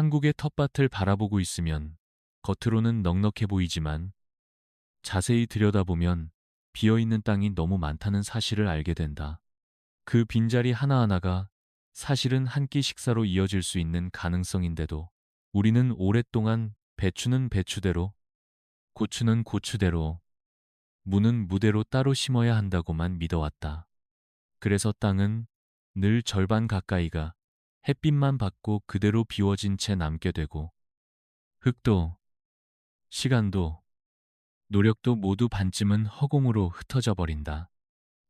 한국의 텃밭을 바라보고 있으면 겉으로는 넉넉해 보이지만 자세히 들여다보면 비어있는 땅이 너무 많다는 사실을 알게 된다. 그 빈자리 하나하나가 사실은 한 끼 식사로 이어질 수 있는 가능성인데도 우리는 오랫동안 배추는 배추대로, 고추는 고추대로, 무는 무대로 따로 심어야 한다고만 믿어왔다. 그래서 땅은 늘 절반 가까이가 햇빛만 받고 그대로 비워진 채 남게 되고 흙도, 시간도, 노력도 모두 반쯤은 허공으로 흩어져 버린다.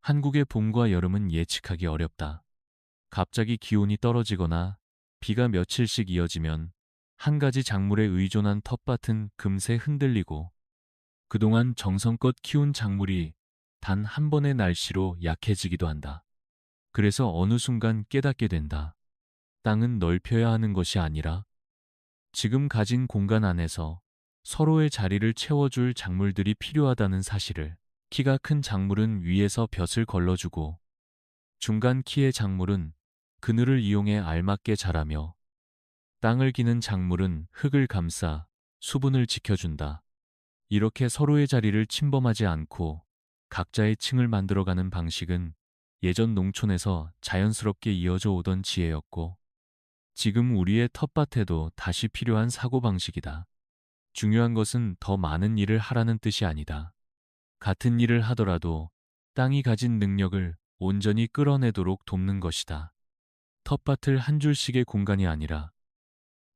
한국의 봄과 여름은 예측하기 어렵다. 갑자기 기온이 떨어지거나 비가 며칠씩 이어지면 한 가지 작물에 의존한 텃밭은 금세 흔들리고 그동안 정성껏 키운 작물이 단 한 번의 날씨로 약해지기도 한다. 그래서 어느 순간 깨닫게 된다. 땅은 넓혀야 하는 것이 아니라 지금 가진 공간 안에서 서로의 자리를 채워줄 작물들이 필요하다는 사실을. 키가 큰 작물은 위에서 벼슬 걸러주고 중간 키의 작물은 그늘을 이용해 알맞게 자라며 땅을 기는 작물은 흙을 감싸 수분을 지켜준다. 이렇게 서로의 자리를 침범하지 않고 각자의 층을 만들어가는 방식은 예전 농촌에서 자연스럽게 이어져 오던 지혜였고 지금 우리의 텃밭에도 다시 필요한 사고방식이다. 중요한 것은 더 많은 일을 하라는 뜻이 아니다. 같은 일을 하더라도 땅이 가진 능력을 온전히 끌어내도록 돕는 것이다. 텃밭을 한 줄씩의 공간이 아니라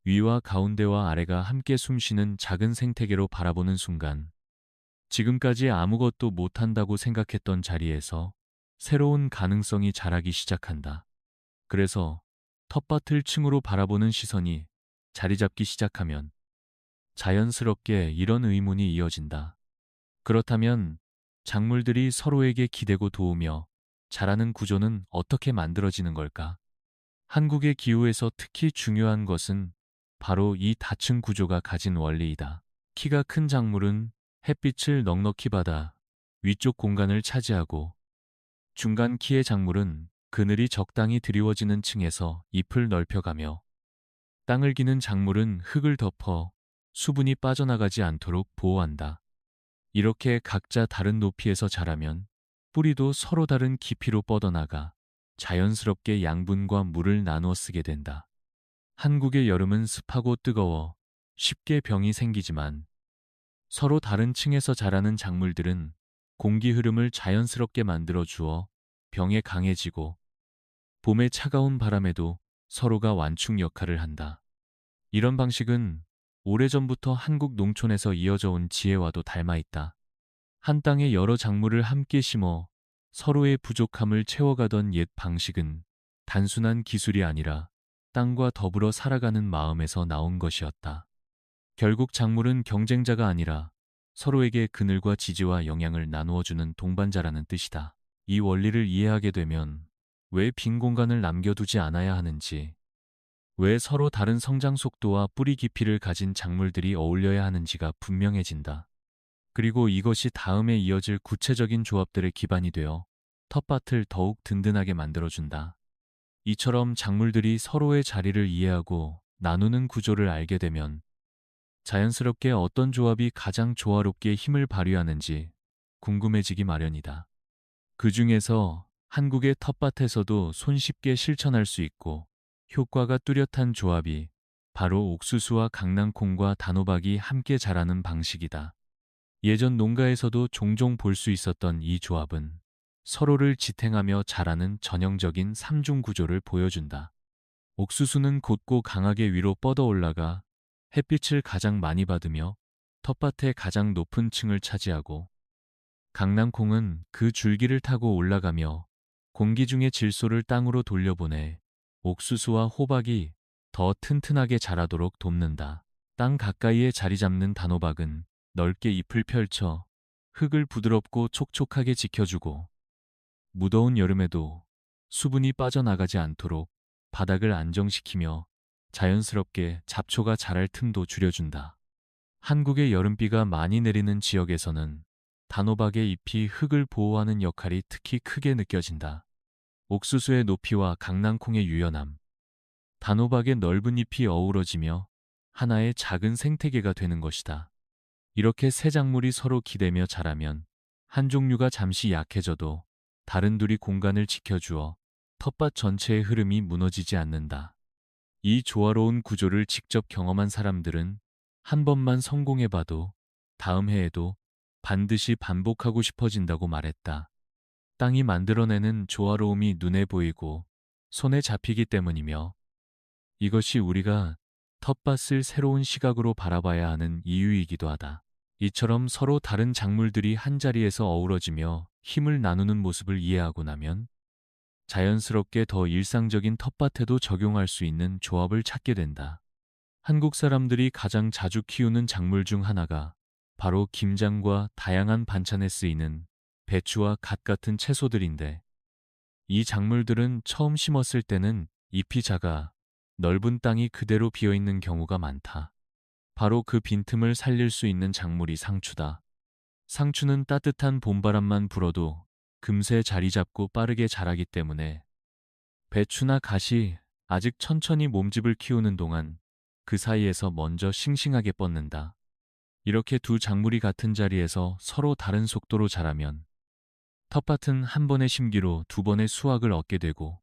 위와 가운데와 아래가 함께 숨쉬는 작은 생태계로 바라보는 순간 지금까지 아무것도 못한다고 생각했던 자리에서 새로운 가능성이 자라기 시작한다. 그래서 텃밭을 층으로 바라보는 시선이 자리 잡기 시작하면 자연스럽게 이런 의문이 이어진다. 그렇다면 작물들이 서로에게 기대고 도우며 자라는 구조는 어떻게 만들어지는 걸까? 한국의 기후에서 특히 중요한 것은 바로 이 다층 구조가 가진 원리이다. 키가 큰 작물은 햇빛을 넉넉히 받아 위쪽 공간을 차지하고 중간 키의 작물은 그늘이 적당히 드리워지는 층에서 잎을 넓혀가며 땅을 기는 작물은 흙을 덮어 수분이 빠져나가지 않도록 보호한다. 이렇게 각자 다른 높이에서 자라면 뿌리도 서로 다른 깊이로 뻗어나가 자연스럽게 양분과 물을 나누어 쓰게 된다. 한국의 여름은 습하고 뜨거워 쉽게 병이 생기지만 서로 다른 층에서 자라는 작물들은 공기 흐름을 자연스럽게 만들어 주어 병에 강해지고 봄의 차가운 바람에도 서로가 완충 역할을 한다. 이런 방식은 오래전부터 한국 농촌에서 이어져 온 지혜와도 닮아 있다. 한 땅에 여러 작물을 함께 심어 서로의 부족함을 채워가던 옛 방식은 단순한 기술이 아니라 땅과 더불어 살아가는 마음에서 나온 것이었다. 결국 작물은 경쟁자가 아니라 서로에게 그늘과 지지와 영양을 나누어주는 동반자라는 뜻이다. 이 원리를 이해하게 되면 왜 빈 공간을 남겨두지 않아야 하는지, 왜 서로 다른 성장 속도와 뿌리 깊이를 가진 작물들이 어울려야 하는지가 분명해진다. 그리고 이것이 다음에 이어질 구체적인 조합들의 기반이 되어 텃밭을 더욱 든든하게 만들어준다. 이처럼 작물들이 서로의 자리를 이해하고 나누는 구조를 알게 되면 자연스럽게 어떤 조합이 가장 조화롭게 힘을 발휘하는지 궁금해지기 마련이다. 그 중에서 한국의 텃밭에서도 손쉽게 실천할 수 있고 효과가 뚜렷한 조합이 바로 옥수수와 강낭콩과 단호박이 함께 자라는 방식이다. 예전 농가에서도 종종 볼 수 있었던 이 조합은 서로를 지탱하며 자라는 전형적인 삼중 구조를 보여준다. 옥수수는 곧고 강하게 위로 뻗어 올라가 햇빛을 가장 많이 받으며 텃밭의 가장 높은 층을 차지하고 강낭콩은 그 줄기를 타고 올라가며 공기 중의 질소를 땅으로 돌려보내 옥수수와 호박이 더 튼튼하게 자라도록 돕는다. 땅 가까이에 자리 잡는 단호박은 넓게 잎을 펼쳐 흙을 부드럽고 촉촉하게 지켜주고 무더운 여름에도 수분이 빠져나가지 않도록 바닥을 안정시키며 자연스럽게 잡초가 자랄 틈도 줄여준다. 한국의 여름비가 많이 내리는 지역에서는 단호박의 잎이 흙을 보호하는 역할이 특히 크게 느껴진다. 옥수수의 높이와 강낭콩의 유연함, 단호박의 넓은 잎이 어우러지며 하나의 작은 생태계가 되는 것이다. 이렇게 새 작물이 서로 기대며 자라면 한 종류가 잠시 약해져도 다른 둘이 공간을 지켜주어 텃밭 전체의 흐름이 무너지지 않는다. 이 조화로운 구조를 직접 경험한 사람들은 한 번만 성공해봐도 다음 해에도 반드시 반복하고 싶어진다고 말했다. 땅이 만들어내는 조화로움이 눈에 보이고 손에 잡히기 때문이며, 이것이 우리가 텃밭을 새로운 시각으로 바라봐야 하는 이유이기도 하다. 이처럼 서로 다른 작물들이 한자리에서 어우러지며 힘을 나누는 모습을 이해하고 나면 자연스럽게 더 일상적인 텃밭에도 적용할 수 있는 조합을 찾게 된다. 한국 사람들이 가장 자주 키우는 작물 중 하나가 바로 김장과 다양한 반찬에 쓰이는 배추와 갓 같은 채소들인데, 이 작물들은 처음 심었을 때는 잎이 작아 넓은 땅이 그대로 비어있는 경우가 많다. 바로 그 빈틈을 살릴 수 있는 작물이 상추다. 상추는 따뜻한 봄바람만 불어도 금세 자리 잡고 빠르게 자라기 때문에 배추나 갓이 아직 천천히 몸집을 키우는 동안 그 사이에서 먼저 싱싱하게 뻗는다. 이렇게 두 작물이 같은 자리에서 서로 다른 속도로 자라면 텃밭은 한 번의 심기로 두 번의 수확을 얻게 되고,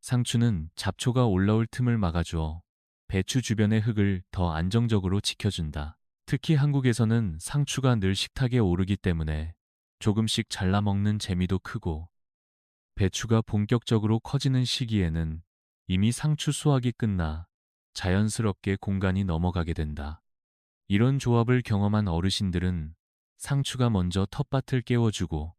상추는 잡초가 올라올 틈을 막아주어 배추 주변의 흙을 더 안정적으로 지켜준다. 특히 한국에서는 상추가 늘 식탁에 오르기 때문에 조금씩 잘라 먹는 재미도 크고, 배추가 본격적으로 커지는 시기에는 이미 상추 수확이 끝나 자연스럽게 공간이 넘어가게 된다. 이런 조합을 경험한 어르신들은 상추가 먼저 텃밭을 깨워주고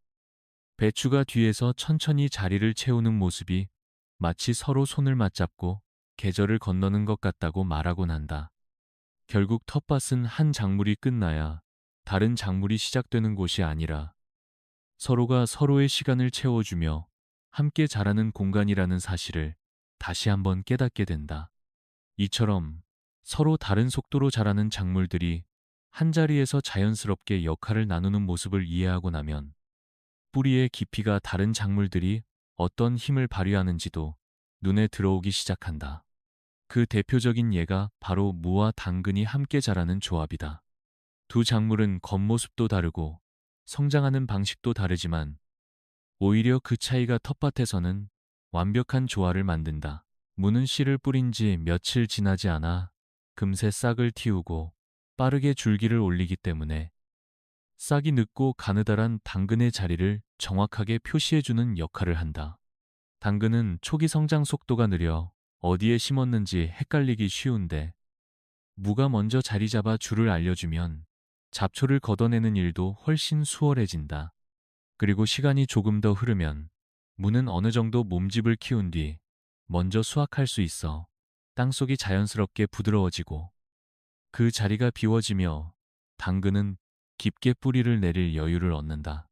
배추가 뒤에서 천천히 자리를 채우는 모습이 마치 서로 손을 맞잡고 계절을 건너는 것 같다고 말하곤 한다. 결국 텃밭은 한 작물이 끝나야 다른 작물이 시작되는 곳이 아니라 서로가 서로의 시간을 채워주며 함께 자라는 공간이라는 사실을 다시 한번 깨닫게 된다. 이처럼 서로 다른 속도로 자라는 작물들이 한자리에서 자연스럽게 역할을 나누는 모습을 이해하고 나면 뿌리의 깊이가 다른 작물들이 어떤 힘을 발휘하는지도 눈에 들어오기 시작한다. 그 대표적인 예가 바로 무와 당근이 함께 자라는 조합이다. 두 작물은 겉모습도 다르고 성장하는 방식도 다르지만 오히려 그 차이가 텃밭에서는 완벽한 조화를 만든다. 무는 씨를 뿌린 지 며칠 지나지 않아 금세 싹을 틔우고 빠르게 줄기를 올리기 때문에 싹이 늦고 가느다란 당근의 자리를 정확하게 표시해주는 역할을 한다. 당근은 초기 성장 속도가 느려 어디에 심었는지 헷갈리기 쉬운데, 무가 먼저 자리 잡아 줄을 알려주면 잡초를 걷어내는 일도 훨씬 수월해진다. 그리고 시간이 조금 더 흐르면 무는 어느 정도 몸집을 키운 뒤 먼저 수확할 수 있어 땅속이 자연스럽게 부드러워지고, 그 자리가 비워지며 당근은 깊게 뿌리를 내릴 여유를 얻는다.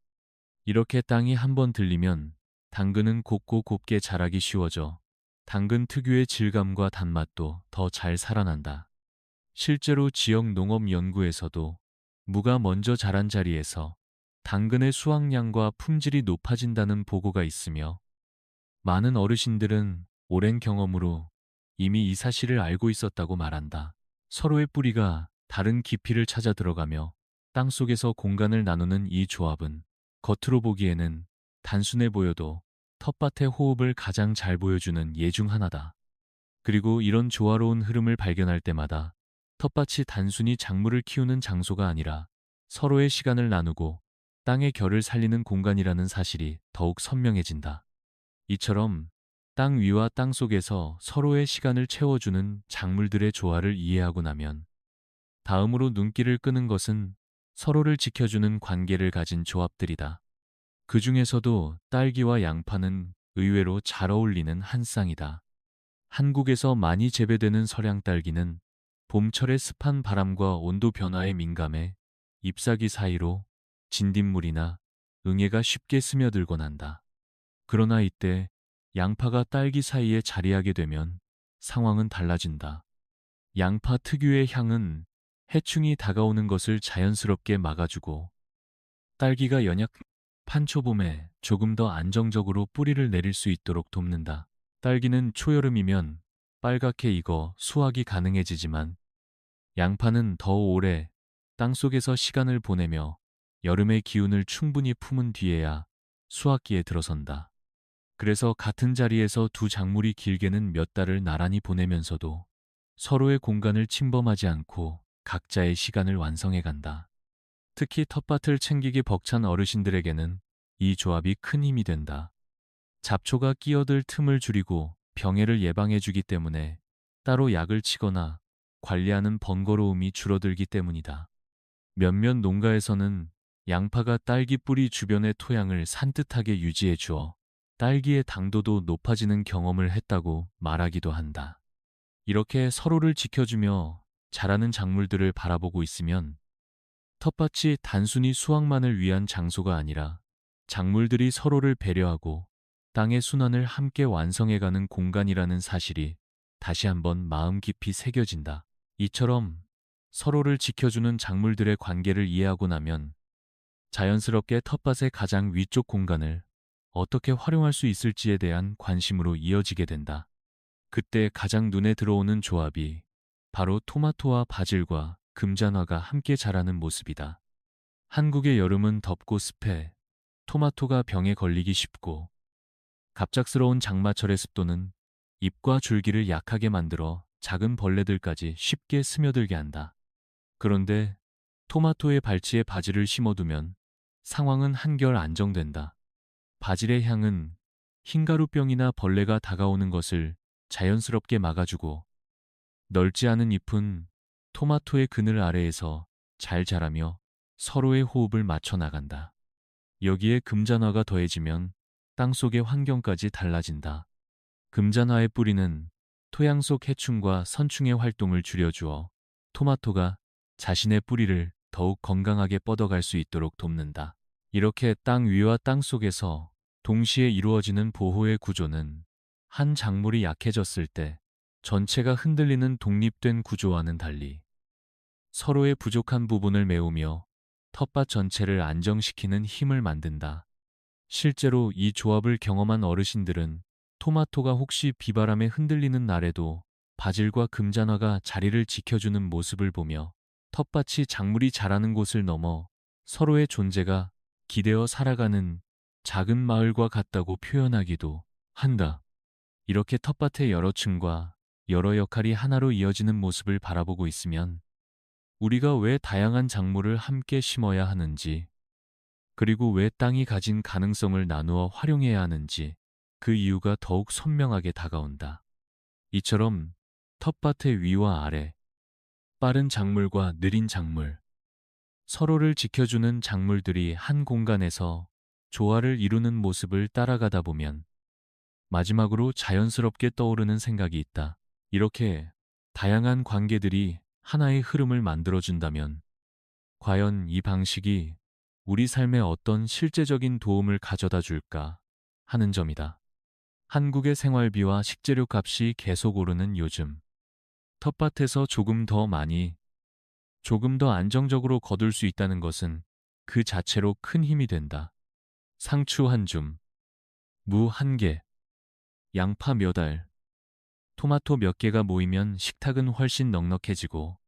이렇게 땅이 한번 들리면 당근은 곱고 곱게 자라기 쉬워져 당근 특유의 질감과 단맛도 더 잘 살아난다. 실제로 지역 농업 연구에서도 무가 먼저 자란 자리에서 당근의 수확량과 품질이 높아진다는 보고가 있으며, 많은 어르신들은 오랜 경험으로 이미 이 사실을 알고 있었다고 말한다. 서로의 뿌리가 다른 깊이를 찾아 들어가며 땅속에서 공간을 나누는 이 조합은 겉으로 보기에는 단순해 보여도 텃밭의 호흡을 가장 잘 보여주는 예 중 하나다. 그리고 이런 조화로운 흐름을 발견할 때마다 텃밭이 단순히 작물을 키우는 장소가 아니라 서로의 시간을 나누고 땅의 결을 살리는 공간이라는 사실이 더욱 선명해진다. 이처럼 땅 위와 땅 속에서 서로의 시간을 채워주는 작물들의 조화를 이해하고 나면 다음으로 눈길을 끄는 것은 서로를 지켜주는 관계를 가진 조합들이다. 그 중에서도 딸기와 양파는 의외로 잘 어울리는 한 쌍이다. 한국에서 많이 재배되는 서량딸기는 봄철의 습한 바람과 온도 변화에 민감해 잎사귀 사이로 진딧물이나 응애가 쉽게 스며들곤 한다. 그러나 이때 양파가 딸기 사이에 자리하게 되면 상황은 달라진다. 양파 특유의 향은 해충이 다가오는 것을 자연스럽게 막아주고, 딸기가 연약한 초봄에 조금 더 안정적으로 뿌리를 내릴 수 있도록 돕는다. 딸기는 초여름이면 빨갛게 익어 수확이 가능해지지만 양파는 더 오래 땅속에서 시간을 보내며 여름의 기운을 충분히 품은 뒤에야 수확기에 들어선다. 그래서 같은 자리에서 두 작물이 길게는 몇 달을 나란히 보내면서도 서로의 공간을 침범하지 않고 각자의 시간을 완성해 간다. 특히 텃밭을 챙기기 벅찬 어르신들에게는 이 조합이 큰 힘이 된다. 잡초가 끼어들 틈을 줄이고 병해를 예방해 주기 때문에 따로 약을 치거나 관리하는 번거로움이 줄어들기 때문이다. 몇몇 농가에서는 양파가 딸기 뿌리 주변의 토양을 산뜻하게 유지해 주어 딸기의 당도도 높아지는 경험을 했다고 말하기도 한다. 이렇게 서로를 지켜주며 자라는 작물들을 바라보고 있으면 텃밭이 단순히 수확만을 위한 장소가 아니라 작물들이 서로를 배려하고 땅의 순환을 함께 완성해가는 공간이라는 사실이 다시 한번 마음 깊이 새겨진다. 이처럼 서로를 지켜주는 작물들의 관계를 이해하고 나면 자연스럽게 텃밭의 가장 위쪽 공간을 어떻게 활용할 수 있을지에 대한 관심으로 이어지게 된다. 그때 가장 눈에 들어오는 조합이 바로 토마토와 바질과 금잔화가 함께 자라는 모습이다. 한국의 여름은 덥고 습해 토마토가 병에 걸리기 쉽고 갑작스러운 장마철의 습도는 잎과 줄기를 약하게 만들어 작은 벌레들까지 쉽게 스며들게 한다. 그런데 토마토의 발치에 바질을 심어두면 상황은 한결 안정된다. 바질의 향은 흰가루병이나 벌레가 다가오는 것을 자연스럽게 막아주고 넓지 않은 잎은 토마토의 그늘 아래에서 잘 자라며 서로의 호흡을 맞춰 나간다. 여기에 금잔화가 더해지면 땅속의 환경까지 달라진다. 금잔화의 뿌리는 토양 속 해충과 선충의 활동을 줄여주어 토마토가 자신의 뿌리를 더욱 건강하게 뻗어갈 수 있도록 돕는다. 이렇게 땅 위와 땅 속에서 동시에 이루어지는 보호의 구조는 한 작물이 약해졌을 때 전체가 흔들리는 독립된 구조와는 달리 서로의 부족한 부분을 메우며 텃밭 전체를 안정시키는 힘을 만든다. 실제로 이 조합을 경험한 어르신들은 토마토가 혹시 비바람에 흔들리는 날에도 바질과 금잔화가 자리를 지켜주는 모습을 보며 텃밭이 작물이 자라는 곳을 넘어 서로의 존재가 기대어 살아가는 작은 마을과 같다고 표현하기도 한다. 이렇게 텃밭의 여러 층과 여러 역할이 하나로 이어지는 모습을 바라보고 있으면 우리가 왜 다양한 작물을 함께 심어야 하는지, 그리고 왜 땅이 가진 가능성을 나누어 활용해야 하는지 그 이유가 더욱 선명하게 다가온다. 이처럼 텃밭의 위와 아래, 빠른 작물과 느린 작물, 서로를 지켜주는 작물들이 한 공간에서 조화를 이루는 모습을 따라가다 보면 마지막으로 자연스럽게 떠오르는 생각이 있다. 이렇게 다양한 관계들이 하나의 흐름을 만들어준다면 과연 이 방식이 우리 삶에 어떤 실제적인 도움을 가져다 줄까 하는 점이다. 한국의 생활비와 식재료 값이 계속 오르는 요즘, 텃밭에서 조금 더 많이, 조금 더 안정적으로 거둘 수 있다는 것은 그 자체로 큰 힘이 된다. 상추 한 줌, 무 한 개, 양파 몇 알, 토마토 몇 개가 모이면 식탁은 훨씬 넉넉해지고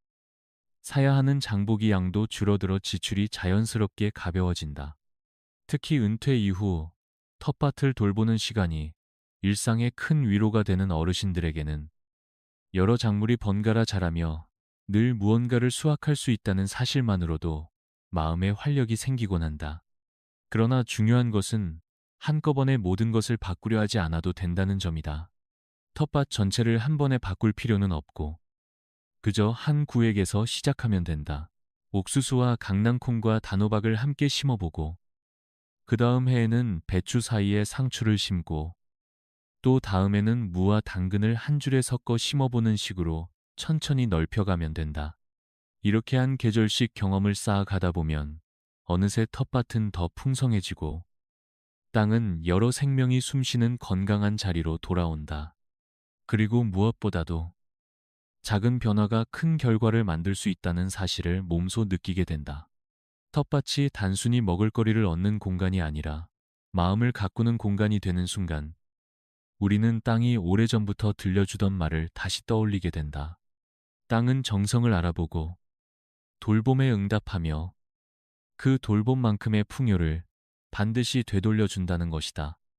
사야 하는 장보기 양도 줄어들어 지출이 자연스럽게 가벼워진다. 특히 은퇴 이후 텃밭을 돌보는 시간이 일상의 큰 위로가 되는 어르신들에게는 여러 작물이 번갈아 자라며 늘 무언가를 수확할 수 있다는 사실만으로도 마음에 활력이 생기곤 한다. 그러나 중요한 것은 한꺼번에 모든 것을 바꾸려 하지 않아도 된다는 점이다. 텃밭 전체를 한 번에 바꿀 필요는 없고 그저 한 구획에서 시작하면 된다. 옥수수와 강낭콩과 단호박을 함께 심어보고 그 다음 해에는 배추 사이에 상추를 심고 또 다음에는 무와 당근을 한 줄에 섞어 심어보는 식으로 천천히 넓혀가면 된다. 이렇게 한 계절씩 경험을 쌓아가다 보면 어느새 텃밭은 더 풍성해지고 땅은 여러 생명이 숨쉬는 건강한 자리로 돌아온다. 그리고 무엇보다도 작은 변화가 큰 결과를 만들 수 있다는 사실을 몸소 느끼게 된다. 텃밭이 단순히 먹을거리를 얻는 공간이 아니라 마음을 가꾸는 공간이 되는 순간 우리는 땅이 오래전부터 들려주던 말을 다시 떠올리게 된다. 땅은 정성을 알아보고 돌봄에 응답하며 그 돌봄만큼의 풍요를 반드시 되돌려준다는 것이다.